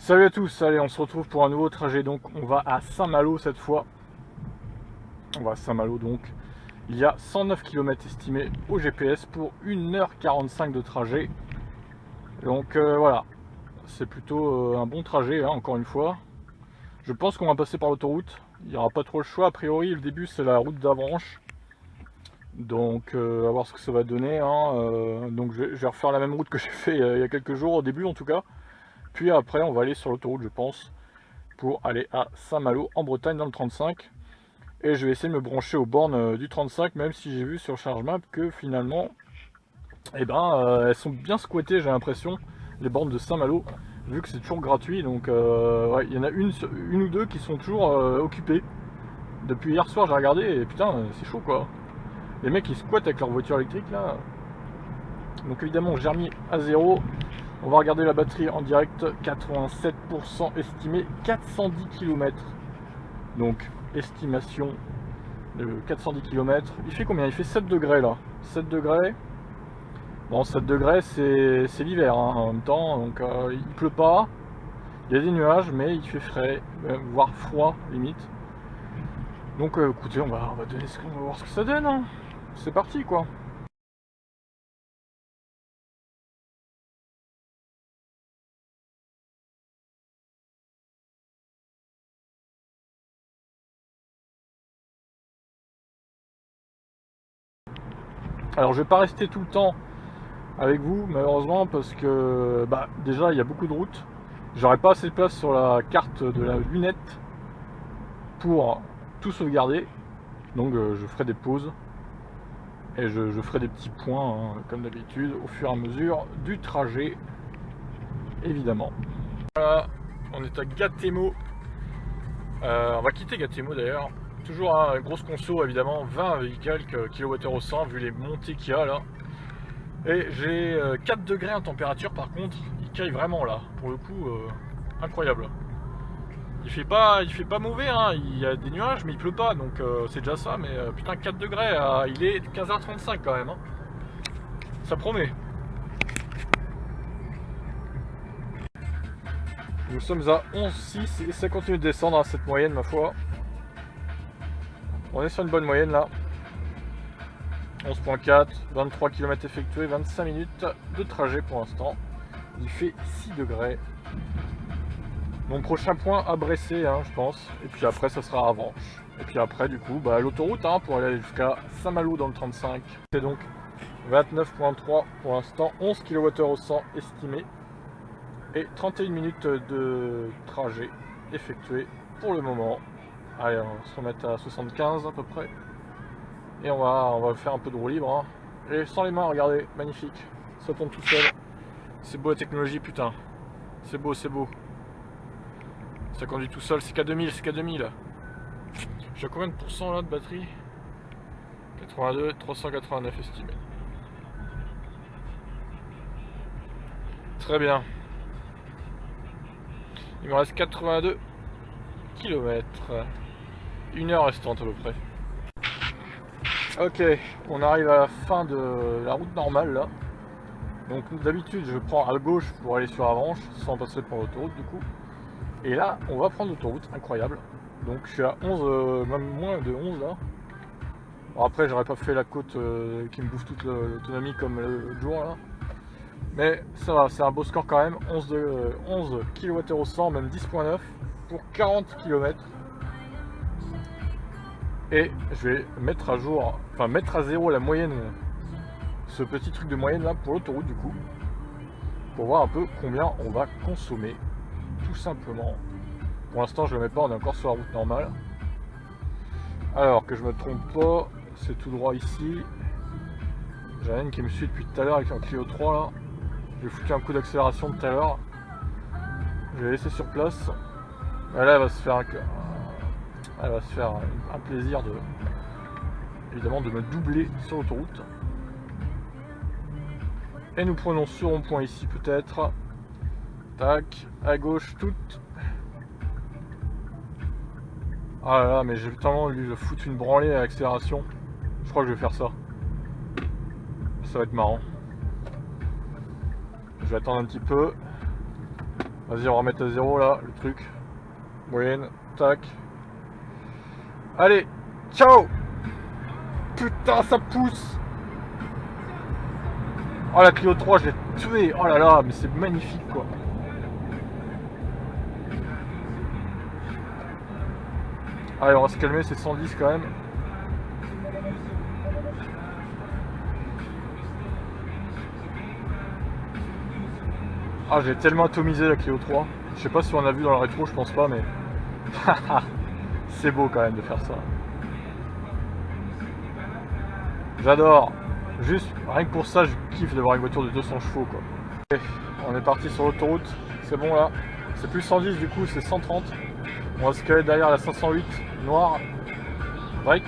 Salut à tous, allez on se retrouve pour un nouveau trajet, donc on va à Saint-Malo cette fois. On va à Saint-Malo donc. Il y a 109 km estimés au GPS pour 1h45 de trajet. Donc voilà, c'est plutôt un bon trajet hein, encore une fois. Je pense qu'on va passer par l'autoroute, il n'y aura pas trop le choix a priori, le début c'est la route d'Avranches. Donc à voir ce que ça va donner. Hein. Donc je vais refaire la même route que j'ai fait il y a quelques jours au début en tout cas. Puis après on va aller sur l'autoroute je pense, pour aller à Saint-Malo en Bretagne dans le 35. Et je vais essayer de me brancher aux bornes du 35, même si j'ai vu sur ChargeMap que finalement eh ben, elles sont bien squattées j'ai l'impression, les bornes de Saint-Malo, vu que c'est toujours gratuit. Donc ouais, il y en a une ou deux qui sont toujours occupées. Depuis hier soir j'ai regardé et putain c'est chaud quoi. Les mecs ils squattent avec leur voiture électrique là. Donc évidemment j'ai remis à 0. On va regarder la batterie en direct, 87% estimé, 410 km. Donc estimation de 410 km. Il fait combien? Il fait 7 degrés là. 7 degrés. Bon 7 degrés c'est l'hiver hein, en même temps. Donc il pleut pas. Il y a des nuages mais il fait frais, voire froid limite. Donc écoutez on va donner ce qu'on va voir ce que ça donne. Hein. C'est parti quoi. Alors je vais pas rester tout le temps avec vous malheureusement parce que bah, déjà il y a beaucoup de routes. J'aurai pas assez de place sur la carte de la lunette pour tout sauvegarder. Donc je ferai des pauses et je ferai des petits points hein, comme d'habitude au fur et à mesure du trajet évidemment. Voilà, on est à Gatemo. On va quitter Gatemo d'ailleurs. Toujours un grosse conso évidemment, 20 et quelques kWh au 100 vu les montées qu'il y a là. Et j'ai 4 degrés en température par contre, il caille vraiment là, pour le coup incroyable. Il fait pas mauvais, hein. Il y a des nuages mais il pleut pas donc c'est déjà ça, mais putain 4 degrés, il est 15h35 quand même. Hein. Ça promet. Nous sommes à 11,6 et ça continue de descendre à cette moyenne ma foi. On est sur une bonne moyenne là. 11.4, 23 km effectués, 25 minutes de trajet pour l'instant. Il fait 6 degrés. Mon prochain point à Bressé, hein, je pense. Et puis après, ça sera Avranches. Et puis après, du coup, bah, l'autoroute hein, pour aller jusqu'à Saint-Malo dans le 35. C'est donc 29.3 pour l'instant, 11 kWh au 100 estimé. Et 31 minutes de trajet effectué pour le moment. Allez, on va se remettre à 75 à peu près. Et on va faire un peu de roue libre. Hein. Et sans les mains, regardez, magnifique. Ça tourne tout seul. C'est beau la technologie, putain. C'est beau, c'est beau. Ça conduit tout seul, c'est K2000, c'est K2000. J'ai à combien de pourcents là de batterie? 82, 389 estimé. Très bien. Il me reste 82 km. 1 heure restante à peu près. Ok, on arrive à la fin de la route normale là. Donc d'habitude je prends à gauche pour aller sur Avranches sans passer par l'autoroute du coup. Et là on va prendre l'autoroute, incroyable. Donc je suis à 11, même moins de 11 là. Bon, après j'aurais pas fait la côte qui me bouffe toute l'autonomie comme l'autre jour là. Mais ça va, c'est un beau score quand même. 11 kWh au 100, même 10.9 pour 40 km. Et je vais mettre à jour, enfin mettre à zéro la moyenne, ce petit truc de moyenne là pour l'autoroute du coup, pour voir un peu combien on va consommer, tout simplement. Pour l'instant je ne le mets pas, on est encore sur la route normale. Alors que je me trompe pas, c'est tout droit ici. J'ai une qui me suit depuis tout à l'heure avec un Clio 3 là. J'ai foutu un coup d'accélération tout à l'heure. Je vais laisser sur place. Et là elle va se faire un plaisir de, évidemment, de me doubler sur l'autoroute. Et nous prenons ce rond-point ici peut-être. Tac, à gauche toute. Ah là là, mais j'ai tellement lui foutre une branlée à l'accélération. Je crois que je vais faire ça. Ça va être marrant. Je vais attendre un petit peu. Vas-y, on va remettre à 0 là, le truc. Moyenne, tac. Allez, ciao. Putain, ça pousse. Oh, la Clio 3, je l'ai tué. Oh là là, mais c'est magnifique quoi. Allez, on va se calmer, c'est 110 quand même. Ah, j'ai tellement atomisé la Clio 3. Je sais pas si on a vu dans le rétro, je pense pas, mais c'est beau quand même de faire ça. J'adore. Juste, rien que pour ça, je kiffe d'avoir une voiture de 200 chevaux quoi. Okay, on est parti sur l'autoroute. C'est bon là. C'est plus 110 du coup, c'est 130. On va se caler derrière la 508 noire. Break.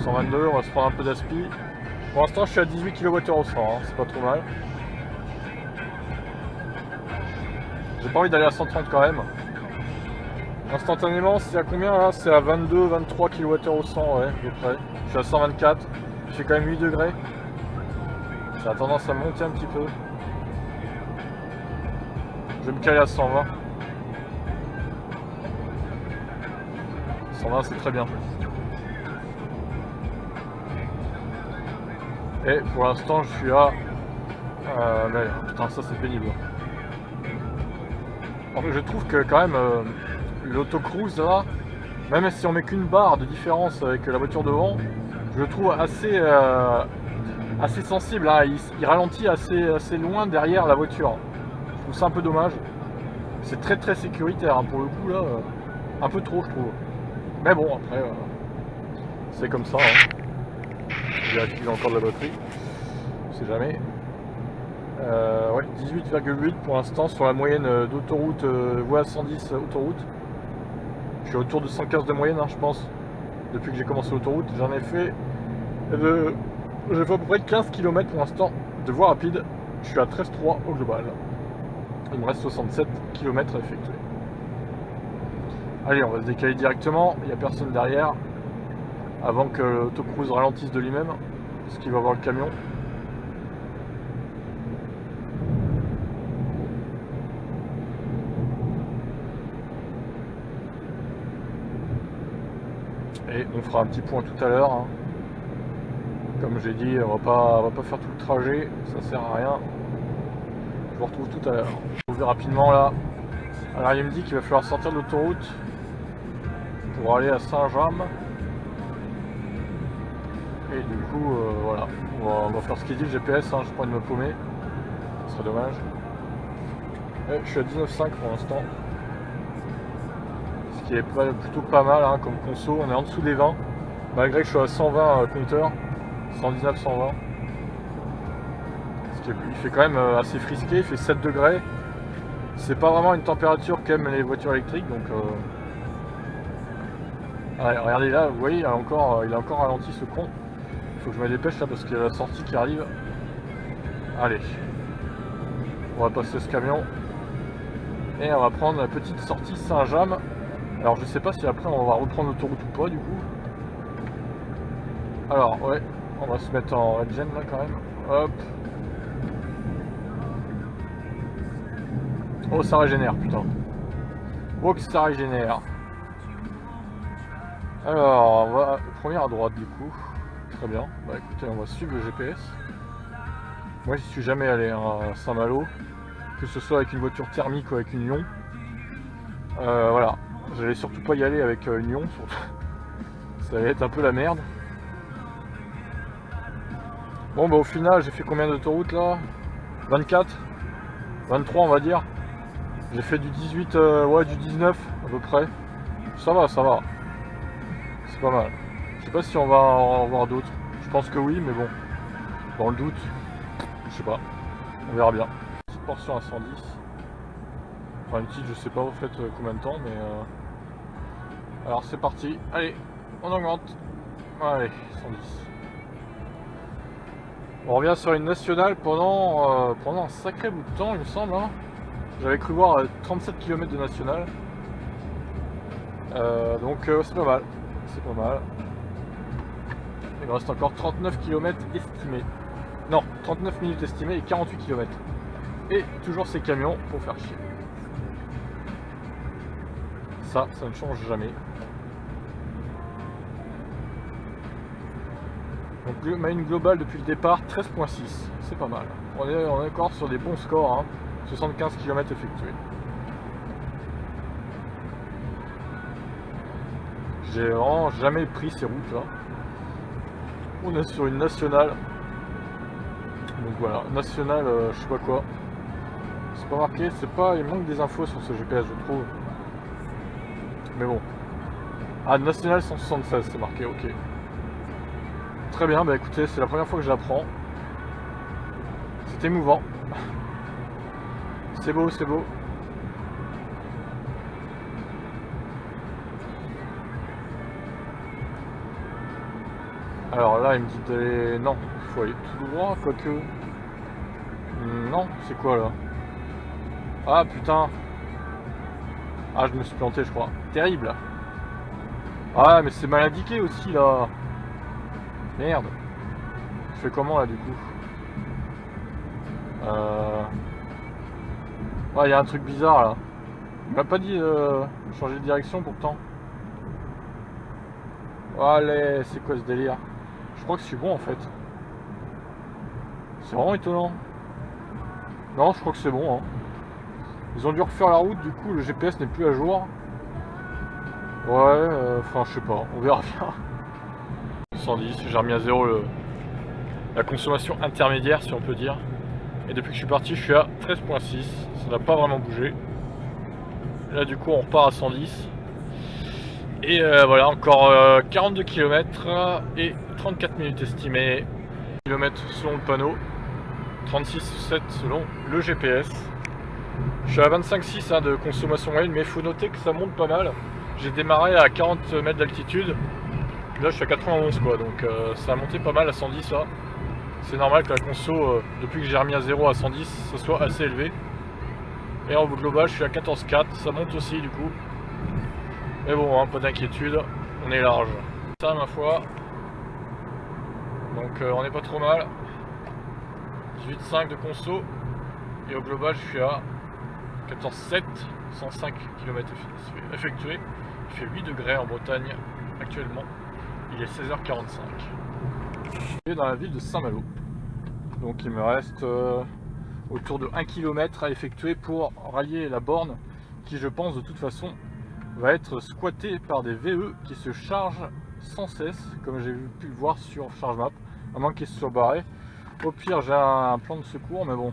122, on va se prendre un peu d'aspi. Pour l'instant, je suis à 18 kWh au 100, hein, c'est pas trop mal. J'ai pas envie d'aller à 130 quand même. Instantanément, c'est à combien là? C'est à 22, 23 kWh au 100, ouais, à peu près. Je suis à 124. Il fait quand même 8 degrés. Ça a tendance à monter un petit peu. Je vais me caler à 120. 120, c'est très bien. Et pour l'instant, je suis à... mais, putain, ça c'est pénible. En fait, je trouve que quand même, l'autocruise là, même si on met qu'une barre de différence avec la voiture devant, je le trouve assez, assez sensible. Hein. Il ralentit assez loin derrière la voiture. Je trouve ça un peu dommage. C'est très très sécuritaire hein, pour le coup là. Un peu trop je trouve. Mais bon après, c'est comme ça. Hein. Je vérifie qu'il y a encore de la batterie. Je sais jamais. Ouais, 18,8 pour l'instant sur la moyenne d'autoroute, voie 110 autoroute. Je suis autour de 115 de moyenne, hein, je pense. Depuis que j'ai commencé l'autoroute, j'en ai fait. J'ai fait à peu près 15 km pour l'instant de voie rapide. Je suis à 13,3 au global. Il me reste 67 km à effectuer. Allez, on va se décaler directement. Il n'y a personne derrière. Avant que l'autocruise ralentisse de lui-même. Parce qu'il va voir le camion. Et on fera un petit point tout à l'heure. Hein. Comme j'ai dit, on va pas faire tout le trajet, ça sert à rien. Je vous retrouve tout à l'heure. On va rapidement là. Alors il me dit qu'il va falloir sortir de l'autoroute pour aller à Saint-James. Et du coup, voilà. On va faire ce qu'il dit le GPS, hein. Je prends de me paumer. Ce serait dommage. Et je suis à 19,5 pour l'instant. Ce qui est plutôt pas mal hein, comme conso. On est en dessous des 20. Malgré que je sois à 120 compteur. 119, 120. Il fait quand même assez frisqué, il fait 7 degrés. C'est pas vraiment une température qu'aiment les voitures électriques, donc... Ouais, regardez là, vous voyez, il a encore ralenti ce con. Il faut que je me dépêche là parce qu'il y a la sortie qui arrive. Allez. On va passer ce camion. Et on va prendre la petite sortie Saint-James. Alors je sais pas si après on va reprendre l'autoroute ou pas du coup. Alors ouais. On va se mettre en regen là quand même. Hop. Oh ça régénère putain. Oh que ça régénère. Alors on va première à droite du coup. Très bien. Bah écoutez on va suivre le GPS. Moi j'y suis jamais allé hein, à Saint-Malo. Que ce soit avec une voiture thermique ou avec une Lyon. Voilà. J'allais surtout pas y aller avec une Lyon surtout. Ça allait être un peu la merde. Bon bah au final j'ai fait combien d'autoroutes là? 24 23 on va dire. J'ai fait du 18, ouais du 19 à peu près. Ça va, ça va. C'est pas mal. Je sais pas si on va en voir d'autres. Je pense que oui mais bon. Dans le doute. Je sais pas. On verra bien. Petite portion à 110. Enfin une petite je sais pas au fait combien de temps mais... Alors c'est parti. Allez, on augmente. Allez, 110. On revient sur une nationale pendant un sacré bout de temps, il me semble. Hein. J'avais cru voir 37 km de nationale. Donc c'est pas mal. C'est pas mal. Il me reste encore 39 km estimés. Non, 39 minutes estimées et 48 km. Et toujours ces camions pour faire chier. Ça ne change jamais. Donc le moyenne globale depuis le départ, 13,6. C'est pas mal. On est encore sur des bons scores, hein. 75 km effectués. J'ai vraiment jamais pris ces routes là. On est sur une nationale. Donc voilà, nationale, je sais pas quoi. C'est pas marqué, c'est pas. Il manque des infos sur ce GPS, je trouve. Mais bon. Ah, nationale 176, c'est marqué, ok. Très bien, bah écoutez, c'est la première fois que j'apprends. C'est émouvant. C'est beau, c'est beau. Alors là, il me dit d'aller... Non, il faut aller tout droit, quoique... Non, c'est quoi là? Ah putain. Ah, je me suis planté, je crois. Terrible. Ah, mais c'est mal indiqué aussi là. Merde. Je fais comment là du coup? Ouais, il y a un truc bizarre là. Il m'a pas dit changer de direction pourtant. Allez, c'est quoi ce délire? Je crois que je suis bon en fait. C'est vraiment étonnant. Non, je crois que c'est bon. Hein. Ils ont dû refaire la route, du coup le GPS n'est plus à jour. Ouais, enfin je sais pas, on verra bien. 110, j'ai remis à zéro la consommation intermédiaire si on peut dire. Et depuis que je suis parti, je suis à 13,6. Ça n'a pas vraiment bougé. Là du coup on repart à 110. Et voilà, encore 42 km et 34 minutes estimées. Kilomètres selon le panneau. 36,7 selon le GPS. Je suis à 25,6 hein, de consommation moyenne, mais il faut noter que ça monte pas mal. J'ai démarré à 40 mètres d'altitude. Là je suis à 91 quoi, donc ça a monté pas mal à 110 là. C'est normal que la conso, depuis que j'ai remis à 0 à 110, ça soit assez élevé. Et en global je suis à 14,4, ça monte aussi du coup. Mais bon, hein, pas d'inquiétude, on est large. Ça ma foi. Donc on n'est pas trop mal. 18,5 de conso. Et au global je suis à 14,7, 105 km effectués. Il fait 8 degrés en Bretagne actuellement. Il est 16h45. Je suis dans la ville de Saint-Malo. Donc il me reste autour de 1 km à effectuer pour rallier la borne qui je pense de toute façon va être squattée par des VE qui se chargent sans cesse comme j'ai pu le voir sur Charge Map, à moins qu'ils se soient barrés. Au pire j'ai un plan de secours mais bon,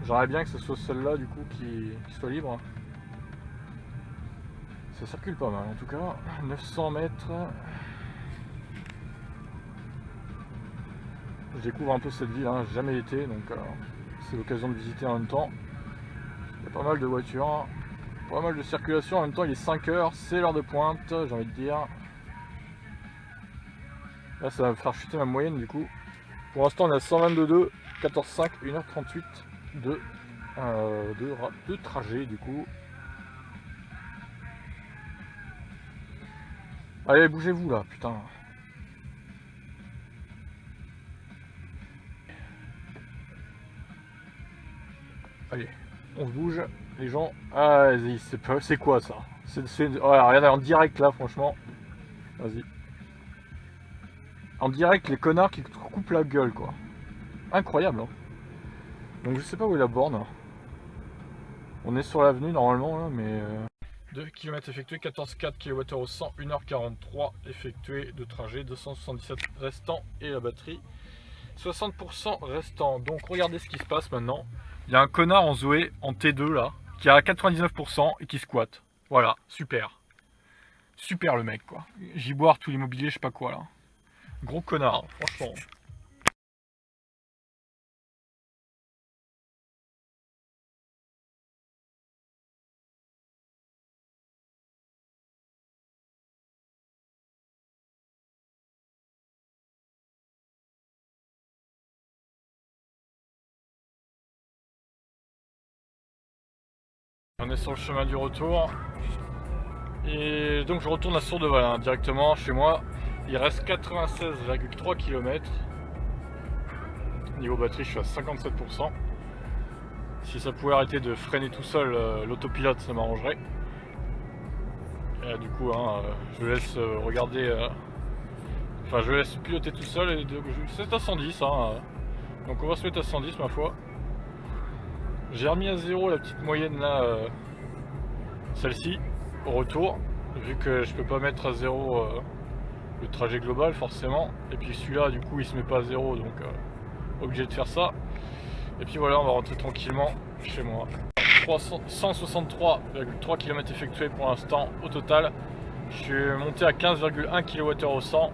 j'aimerais bien que ce soit celle-là du coup qui soit libre. Ça circule pas mal en tout cas. 900 mètres. Je découvre un peu cette ville, hein. J'ai jamais été donc c'est l'occasion de visiter en même temps. Il y a pas mal de voitures, hein. Pas mal de circulation, en même temps il est 5 h, c'est l'heure de pointe, j'ai envie de dire. Là ça va me faire chuter ma moyenne du coup. Pour l'instant on est à 122,2, 14,5, 1h38 de trajet du coup. Allez, bougez-vous là, putain. Allez, on se bouge, les gens. Ah, vas-y, c'est quoi ça? Ouais, regardez en direct là, franchement. Vas-y. En direct, les connards qui coupent la gueule, quoi. Incroyable, hein. Donc je sais pas où est la borne. On est sur l'avenue normalement, là, mais... 2 km effectués, 14,4 kWh au 100, 1h43 effectué de trajet, 277 restant et la batterie 60% restant. Donc regardez ce qui se passe maintenant. Il y a un connard en Zoé en T2 là, qui a 99% et qui squatte. Voilà, super. Super le mec quoi. Giboire tout l'immobilier, je sais pas quoi là. Gros connard, franchement. On est sur le chemin du retour. Et donc je retourne à Sourdeval hein, directement chez moi. Il reste 96,3 km. Niveau batterie, je suis à 57%. Si ça pouvait arrêter de freiner tout seul, l'autopilote, ça m'arrangerait. Et, du coup, hein, je laisse regarder, enfin je laisse piloter tout seul et c'est à 110. Hein, donc on va se mettre à 110 ma foi. J'ai remis à 0 la petite moyenne là, celle-ci, au retour, vu que je peux pas mettre à 0 le trajet global forcément. Et puis celui-là du coup il se met pas à 0, donc obligé de faire ça. Et puis voilà, on va rentrer tranquillement chez moi. 163,3 km effectués pour l'instant au total. Je suis monté à 15,1 kWh au 100.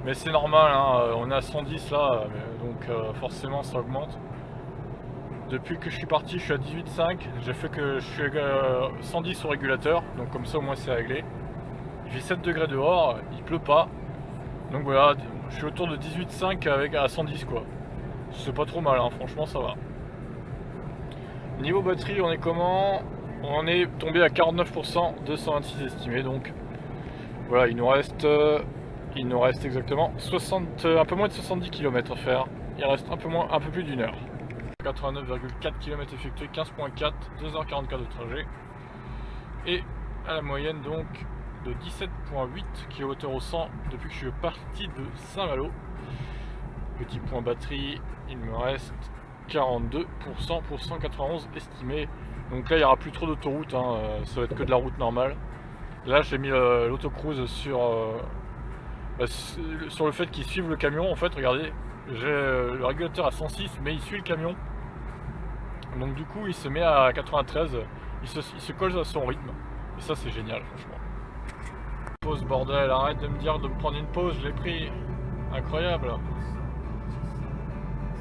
Mais c'est normal, hein, on est à 110 là, donc forcément ça augmente. Depuis que je suis parti, je suis à 18,5. J'ai fait que je suis à 110 au régulateur, donc comme ça au moins c'est réglé. Il fait 7 degrés dehors, il pleut pas. Donc voilà, je suis autour de 18,5 avec à 110 quoi. C'est pas trop mal, hein, franchement ça va. Niveau batterie, on est comment? On est tombé à 49%, 226 estimé, donc voilà, il nous reste exactement 60, un peu moins de 70 km à faire. Il reste un peu plus d'une heure. 89,4 km effectués, 15,4, 2h44 de trajet. Et à la moyenne donc de 17,8 kWh au 100 depuis que je suis parti de Saint-Malo. Petit point batterie, il me reste 42% pour 191 estimé. Donc là il n'y aura plus trop d'autoroute, hein, ça va être que de la route normale. Là j'ai mis l'autocruise sur le fait qu'il suive le camion. En fait regardez, j'ai le régulateur à 106 mais il suit le camion. Donc du coup il se met à 93, il se colle à son rythme. Et ça c'est génial franchement. Pause bordel, arrête de me dire de me prendre une pause, je l'ai pris. Incroyable.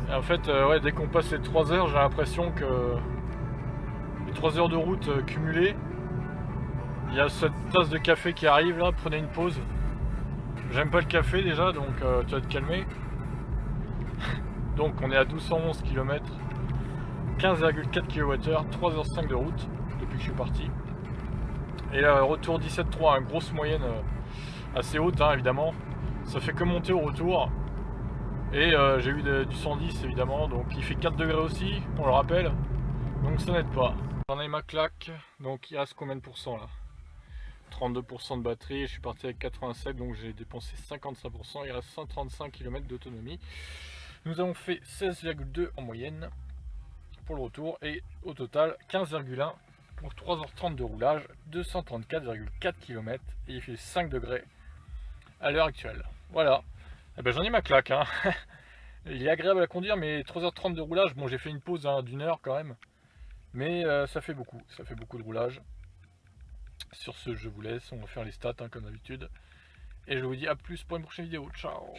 Et en fait ouais, dès qu'on passe les 3 heures j'ai l'impression que les 3 heures de route cumulées, il y a cette tasse de café qui arrive là, prenez une pause. J'aime pas le café déjà, donc tu vas te calmer. Donc on est à 1211 km, 15,4 kWh, 3h05 de route depuis que je suis parti. Et là, retour 17,3, une grosse moyenne assez haute, hein, évidemment. Ça fait que monter au retour. Et j'ai eu du 110 évidemment, donc il fait 4 degrés aussi, on le rappelle. Donc ça n'aide pas. J'en ai ma claque, donc il reste combien de pourcents là? 32% de batterie, je suis parti avec 87, donc j'ai dépensé 55%, il reste 135 km d'autonomie. Nous avons fait 16,2 en moyenne pour le retour et au total 15,1 pour 3h30 de roulage, 234,4 km et il fait 5 degrés à l'heure actuelle. Voilà, et ben, j'en ai ma claque, hein. Il est agréable à conduire, mais 3h30 de roulage, bon j'ai fait une pause hein, d'une heure quand même, mais ça fait beaucoup de roulage. Sur ce, je vous laisse, on va faire les stats hein, comme d'habitude. Et je vous dis à plus pour une prochaine vidéo. Ciao!